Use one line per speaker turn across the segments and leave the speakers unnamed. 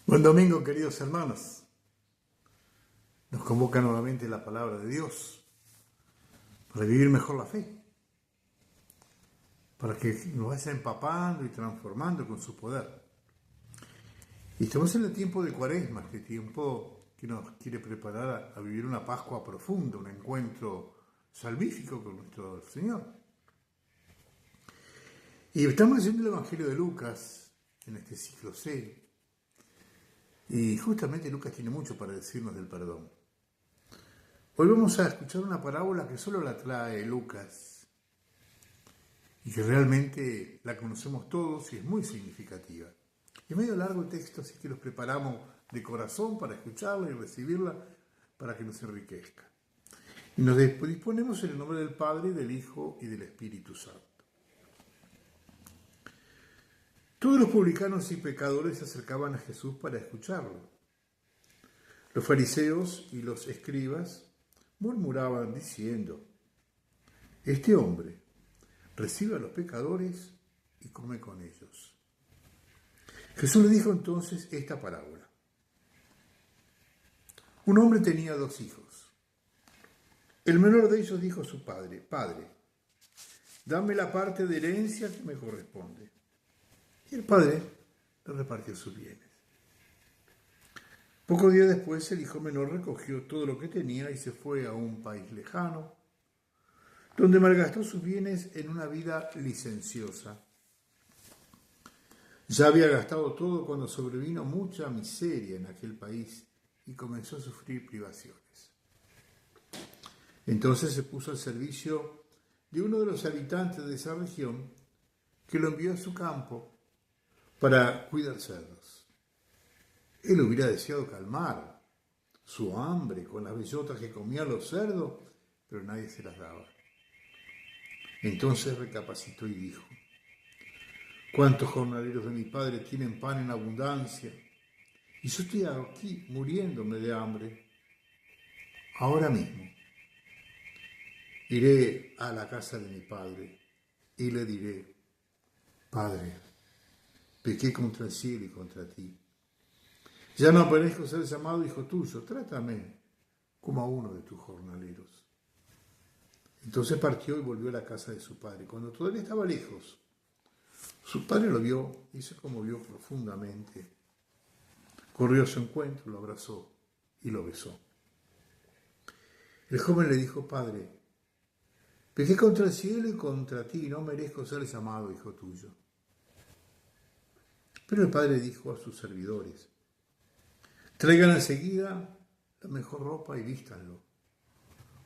Buen domingo, queridos hermanos. Nos convoca nuevamente la palabra de Dios para vivir mejor la fe, para que nos vaya empapando y transformando con su poder. Y estamos en el tiempo de Cuaresma, este tiempo que nos quiere preparar a vivir una Pascua profunda, un encuentro salvífico con nuestro Señor. Y estamos leyendo el Evangelio de Lucas en este ciclo C. Y justamente Lucas tiene mucho para decirnos del perdón. Hoy vamos a escuchar una parábola que solo la trae Lucas y que realmente la conocemos todos y es muy significativa. Es medio largo el texto, así que los preparamos de corazón para escucharla y recibirla para que nos enriquezca. Y nos disponemos en el nombre del Padre, del Hijo y del Espíritu Santo. Todos los publicanos y pecadores se acercaban a Jesús para escucharlo. Los fariseos y los escribas murmuraban diciendo: este hombre recibe a los pecadores y come con ellos. Jesús le dijo entonces esta parábola. Un hombre tenía 2 hijos. El menor de ellos dijo a su padre: Padre, dame la parte de herencia que me corresponde. Y el padre le repartió sus bienes. Pocos días después, el hijo menor recogió todo lo que tenía y se fue a un país lejano, donde malgastó sus bienes en una vida licenciosa. Ya había gastado todo cuando sobrevino mucha miseria en aquel país y comenzó a sufrir privaciones. Entonces se puso al servicio de uno de los habitantes de esa región, que lo envió a su campo para cuidar cerdos. Él hubiera deseado calmar su hambre con las bellotas que comían los cerdos, pero nadie se las daba. Entonces recapacitó y dijo: ¿cuántos jornaleros de mi padre tienen pan en abundancia? Y yo estoy aquí muriéndome de hambre. Ahora mismo iré a la casa de mi padre y le diré: Padre, pequé contra el cielo y contra ti. Ya no merezco ser llamado hijo tuyo, trátame como a uno de tus jornaleros. Entonces partió y volvió a la casa de su padre. Cuando todavía estaba lejos, su padre lo vio y se conmovió profundamente. Corrió a su encuentro, lo abrazó y lo besó. El joven le dijo: Padre, pequé contra el cielo y contra ti, no merezco ser llamado hijo tuyo. Pero el padre dijo a sus servidores: traigan enseguida la mejor ropa y vístanlo.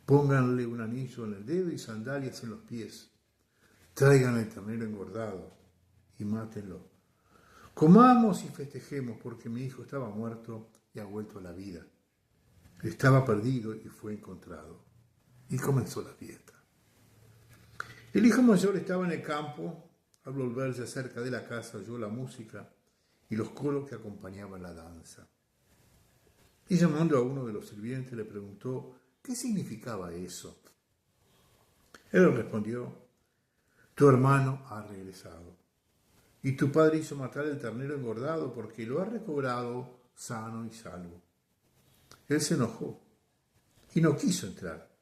Pónganle un anillo en el dedo y sandalias en los pies. Traigan el ternero engordado y mátenlo. Comamos y festejemos, porque mi hijo estaba muerto y ha vuelto a la vida. Estaba perdido y fue encontrado. Y comenzó la fiesta. El hijo mayor estaba en el campo. Al volverse cerca de la casa oyó la música y los coros que acompañaban la danza. Y llamando a uno de los sirvientes le preguntó qué significaba eso. Él le respondió: tu hermano ha regresado y tu padre hizo matar el ternero engordado porque lo ha recobrado sano y salvo. Él se enojó y no quiso entrar.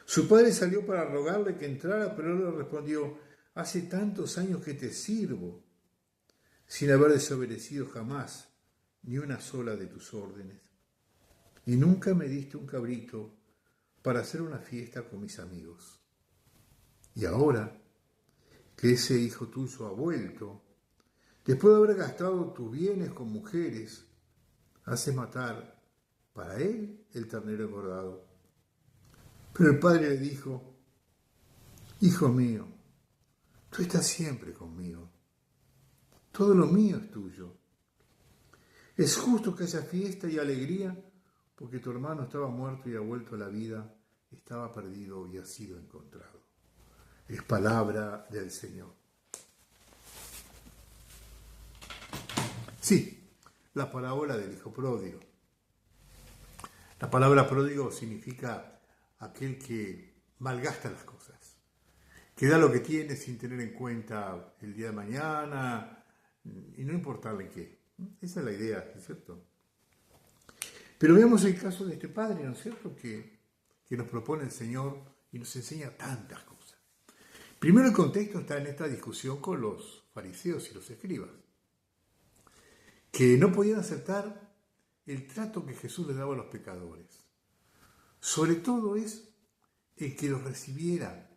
Su padre salió para rogarle que entrara, pero él le respondió: hace tantos años que te sirvo, sin haber desobedecido jamás ni una sola de tus órdenes, y nunca me diste un cabrito para hacer una fiesta con mis amigos. Y ahora que ese hijo tuyo ha vuelto, después de haber gastado tus bienes con mujeres, hace matar para él el ternero engordado. Pero el padre le dijo: hijo mío, tú estás siempre conmigo, todo lo mío es tuyo. Es justo que haya fiesta y alegría, porque tu hermano estaba muerto y ha vuelto a la vida, estaba perdido y ha sido encontrado. Es palabra del Señor. Sí, la parábola del hijo pródigo. La palabra pródigo significa aquel que malgasta las cosas, que da lo que tiene sin tener en cuenta el día de mañana y no importarle qué. Esa es la idea, ¿no es cierto? Pero veamos el caso de este padre, ¿no es cierto?, que nos propone el Señor y nos enseña tantas cosas. Primero, el contexto está en esta discusión con los fariseos y los escribas, que no podían aceptar el trato que Jesús les daba a los pecadores. Sobre todo es el que los recibiera,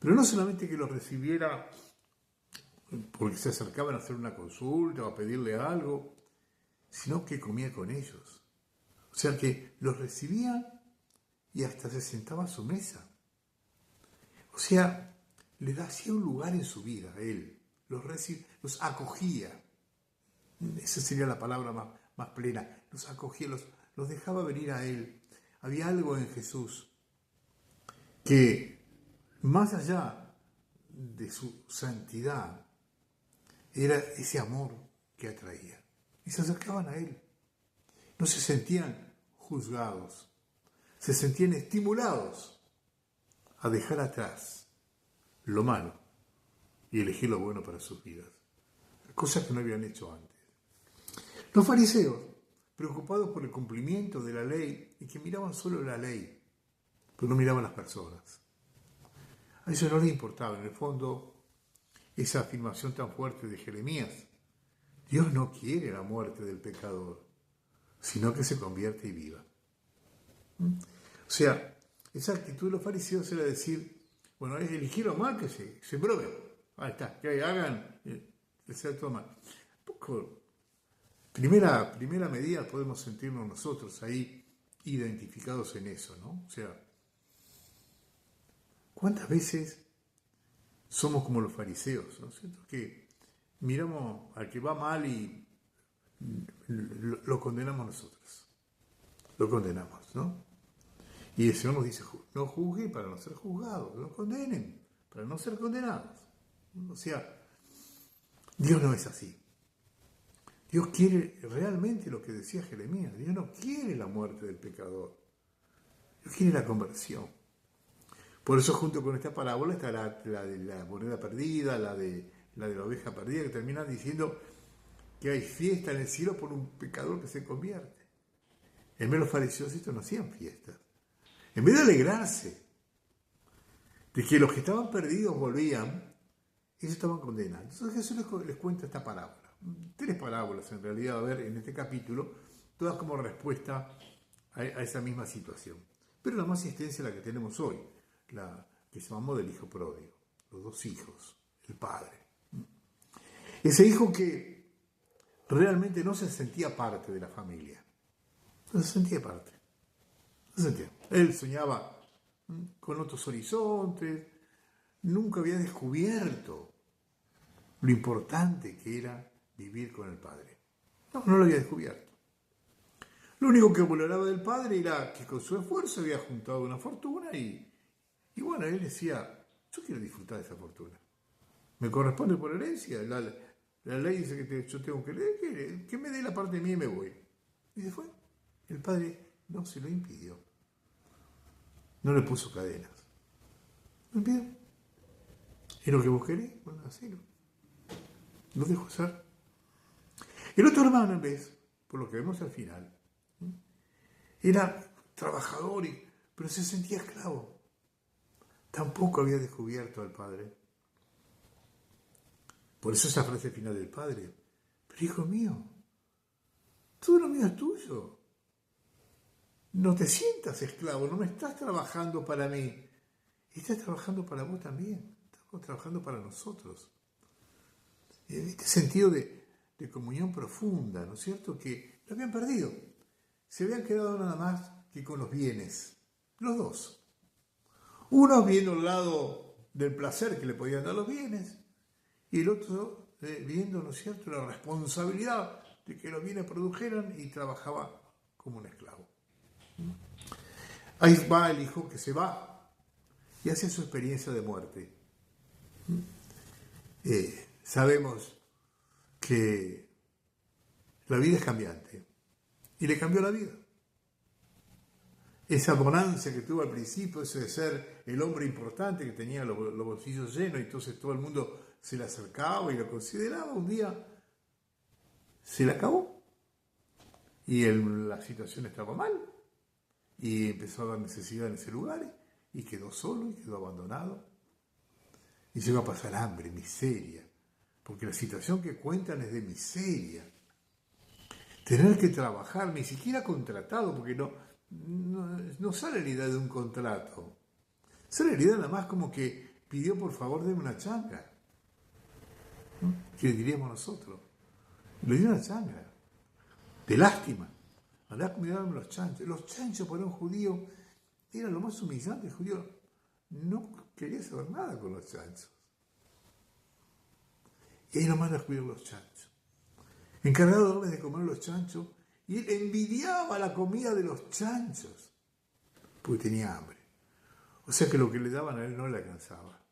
pero no solamente que los recibiera porque se acercaban a hacer una consulta o a pedirle algo, sino que comía con ellos. O sea, que los recibía y hasta se sentaba a su mesa. O sea, les hacía un lugar en su vida a él, los acogía. Esa sería la palabra más plena. Los acogía, los dejaba venir a él. Había algo en Jesús que, más allá de su santidad, era ese amor que atraía. Y se acercaban a él. No se sentían juzgados, se sentían estimulados a dejar atrás lo malo y elegir lo bueno para sus vidas. Cosas que no habían hecho antes. Los fariseos, preocupados por el cumplimiento de la ley y que miraban solo la ley, pero no miraban las personas. A ellos no les importaba, en el fondo, esa afirmación tan fuerte de Jeremías. Dios no quiere la muerte del pecador, sino que se convierte y viva. O sea, esa actitud de los fariseos era decir, bueno, eligieron mal que se prueben. Ahí está, que hagan el ser todo mal. Un poco, primera medida podemos sentirnos nosotros ahí identificados en eso, ¿no? O sea, ¿cuántas veces somos como los fariseos, ¿no es cierto? Que miramos al que va mal y lo condenamos nosotros. Lo condenamos, ¿no? Y el Señor nos dice, no juzguen para no ser juzgados, no condenen para no ser condenados. O sea, Dios no es así. Dios quiere realmente lo que decía Jeremías. Dios no quiere la muerte del pecador. Dios quiere la conversión. Por eso junto con esta parábola está la de la moneda perdida, la de la oveja perdida, que terminan diciendo que hay fiesta en el cielo por un pecador que se convierte. En vez de los fariseos estos no hacían fiestas. En vez de alegrarse de que los que estaban perdidos volvían, ellos estaban condenados. Entonces Jesús les cuenta esta parábola. 3 parábolas en realidad, a ver, en este capítulo, todas como respuesta a esa misma situación. Pero la más extensa es la que tenemos hoy, la que se llamó del hijo pródigo, los 2 hijos, el padre. Ese hijo que realmente no se sentía parte de la familia, no se sentía parte, no se sentía. Él soñaba con otros horizontes, nunca había descubierto lo importante que era vivir con el Padre. No lo había descubierto. Lo único que valoraba del Padre era que con su esfuerzo había juntado una fortuna y bueno, él decía, yo quiero disfrutar de esa fortuna. Me corresponde por herencia. La ley dice que yo tengo que leer, que me dé la parte mía y me voy. Y se fue. El Padre no se lo impidió. No le puso cadenas. No impidió. ¿Es lo que vos querés? Bueno, hacelo. Lo dejó ser. El otro hermano, en vez, por lo que vemos al final, era trabajador, pero se sentía esclavo. Tampoco había descubierto al Padre. Por eso esa frase final del Padre. Pero hijo mío, todo lo mío es tuyo. No te sientas esclavo, no me estás trabajando para mí. Estás trabajando para vos también. Estamos trabajando para nosotros. Este sentido de comunión profunda, ¿no es cierto? Que lo habían perdido. Se habían quedado nada más que con los bienes. Los dos. Uno viendo el lado del placer que le podían dar los bienes y el otro viendo, ¿no es cierto?, la responsabilidad de que los bienes produjeran y trabajaba como un esclavo. Ahí va el hijo que se va y hace su experiencia de muerte. Sabemos que la vida es cambiante y le cambió la vida. Esa bonanza que tuvo al principio, eso de ser el hombre importante que tenía los bolsillos llenos y entonces todo el mundo se le acercaba y lo consideraba, un día se le acabó. Y la situación estaba mal. Y empezó a dar necesidad en ese lugar. Y quedó solo y quedó abandonado. Y llegó a pasar hambre, miseria. Porque la situación que cuentan es de miseria. Tener que trabajar, ni siquiera contratado, porque no sale la idea de un contrato. Sale la idea nada más como que pidió por favor de una changa. ¿No? ¿Qué diríamos nosotros? Le dio una changa. De lástima. Andá a cuidarme los chanchos. Los chanchos para un judío era lo más humillante. El judío no quería saber nada con los chanchos. Y ahí lo manda a cuidar los chanchos. Encargado de darles de comer los chanchos, y él envidiaba la comida de los chanchos, porque tenía hambre. O sea que lo que le daban a él no le alcanzaba.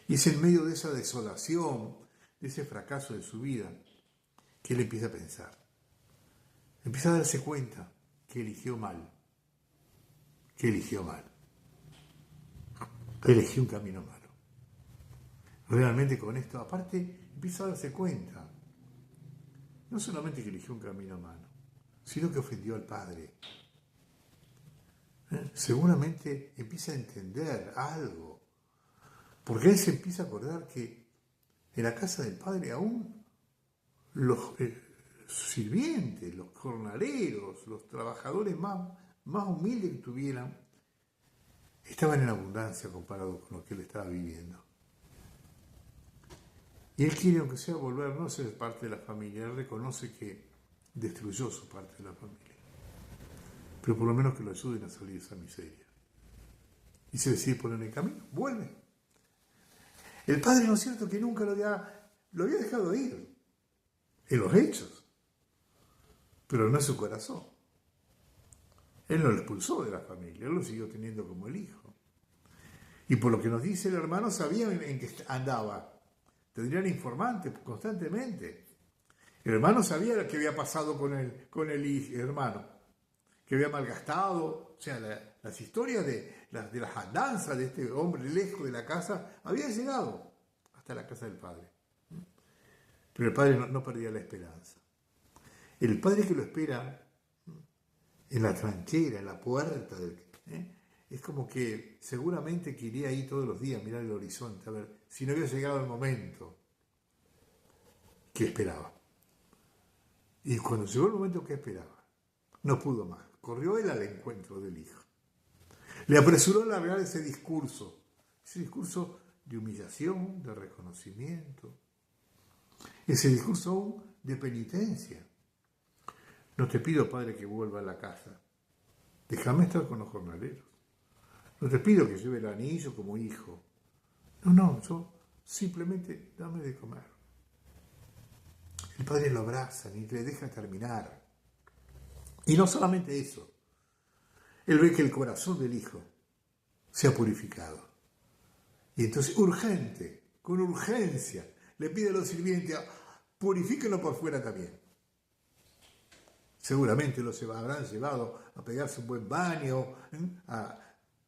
Y es en medio de esa desolación, de ese fracaso de su vida, que él empieza a pensar. Empieza a darse cuenta que eligió mal. Que eligió mal. Eligió un camino malo. Realmente con esto, aparte, empieza a darse cuenta. No solamente que eligió un camino malo, sino que ofendió al Padre. Seguramente empieza a entender algo. Porque él se empieza a acordar que en la casa del Padre aún los sirvientes, los jornaleros, los trabajadores más humildes que tuvieran, estaban en abundancia comparado con lo que él estaba viviendo. Y él quiere, aunque sea, volver no a ser parte de la familia. Él reconoce que destruyó su parte de la familia. Pero por lo menos que lo ayuden a salir de esa miseria. Y se decide poner en el camino. Vuelve. El padre, ¿no es cierto?, que nunca lo había dejado ir. En los hechos. Pero no en su corazón. Él no lo expulsó de la familia. Él lo siguió teniendo como el hijo. Y por lo que nos dice el hermano, sabían en qué andaba. Tendrían informantes constantemente. El hermano sabía lo que había pasado con el hermano, que había malgastado. O sea, las historias de las andanzas de este hombre lejos de la casa habían llegado hasta la casa del padre. Pero el padre no perdía la esperanza. El padre que lo espera en la trinchera, en la puerta, es como que seguramente quería ir todos los días a mirar el horizonte, a ver si no había llegado el momento que esperaba. Y cuando llegó el momento que esperaba, no pudo más. Corrió él al encuentro del hijo. Le apresuró a largar ese discurso de humillación, de reconocimiento, ese discurso aún de penitencia. No te pido, Padre, que vuelva a la casa. Déjame estar con los jornaleros. No te pido que lleve el anillo como hijo. No, yo simplemente dame de comer. El padre lo abraza ni le deja terminar. Y no solamente eso. Él ve que el corazón del hijo se ha purificado. Y entonces con urgencia, le pide a los sirvientes, purifíquenlo por fuera también. Seguramente los habrán llevado a pegarse un buen baño, a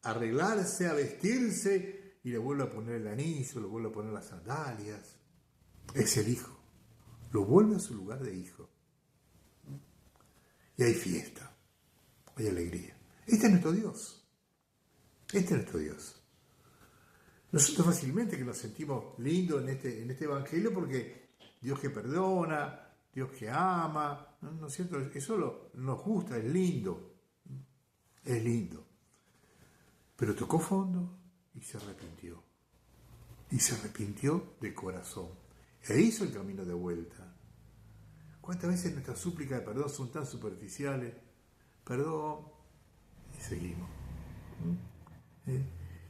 arreglarse, a vestirse, y le vuelve a poner el anillo, le vuelve a poner las sandalias. Es el hijo. Lo vuelve a su lugar de hijo. Y hay fiesta, hay alegría. Este es nuestro Dios. Este es nuestro Dios. Nosotros fácilmente que nos sentimos lindos en este evangelio porque Dios que perdona, Dios que ama, ¿no es cierto? Eso nos gusta, es lindo. Es lindo. Pero tocó fondo y se arrepintió. Y se arrepintió de corazón. E hizo el camino de vuelta. ¿Cuántas veces nuestras súplicas de perdón son tan superficiales? Perdón, y seguimos.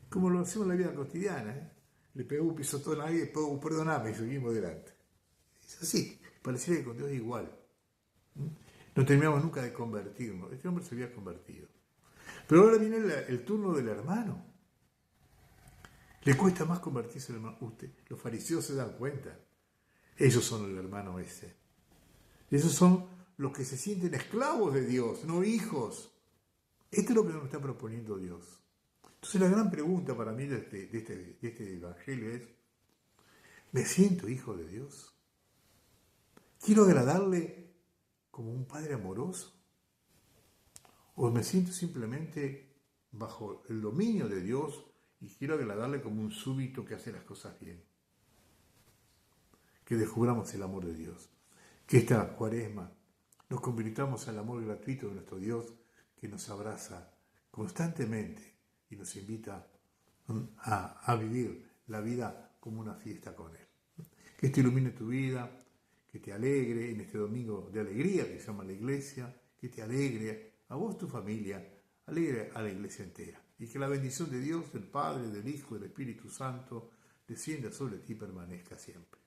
Como lo hacemos en la vida cotidiana. Le pegó un pisotón a alguien, perdoname, y seguimos adelante. Es así, pareciera que con Dios es igual. No terminamos nunca de convertirnos. Este hombre se había convertido. Pero ahora viene el turno del hermano. Le cuesta más convertirse el hermano. Los fariseos se dan cuenta. Ellos son el hermano ese. Esos son los que se sienten esclavos de Dios, no hijos. Esto es lo que nos está proponiendo Dios. Entonces la gran pregunta para mí de este evangelio es, ¿me siento hijo de Dios? ¿Quiero agradarle como un padre amoroso? ¿O me siento simplemente bajo el dominio de Dios y quiero agradarle como un súbdito que hace las cosas bien? Que descubramos el amor de Dios. Que esta Cuaresma nos convirtamos al amor gratuito de nuestro Dios, que nos abraza constantemente y nos invita a vivir la vida como una fiesta con Él. Que esto ilumine tu vida, que te alegre en este domingo de alegría que se llama la iglesia, que te alegre a vos, tu familia, alegre a la iglesia entera. Y que la bendición de Dios, del Padre, del Hijo y del Espíritu Santo descienda sobre ti y permanezca siempre.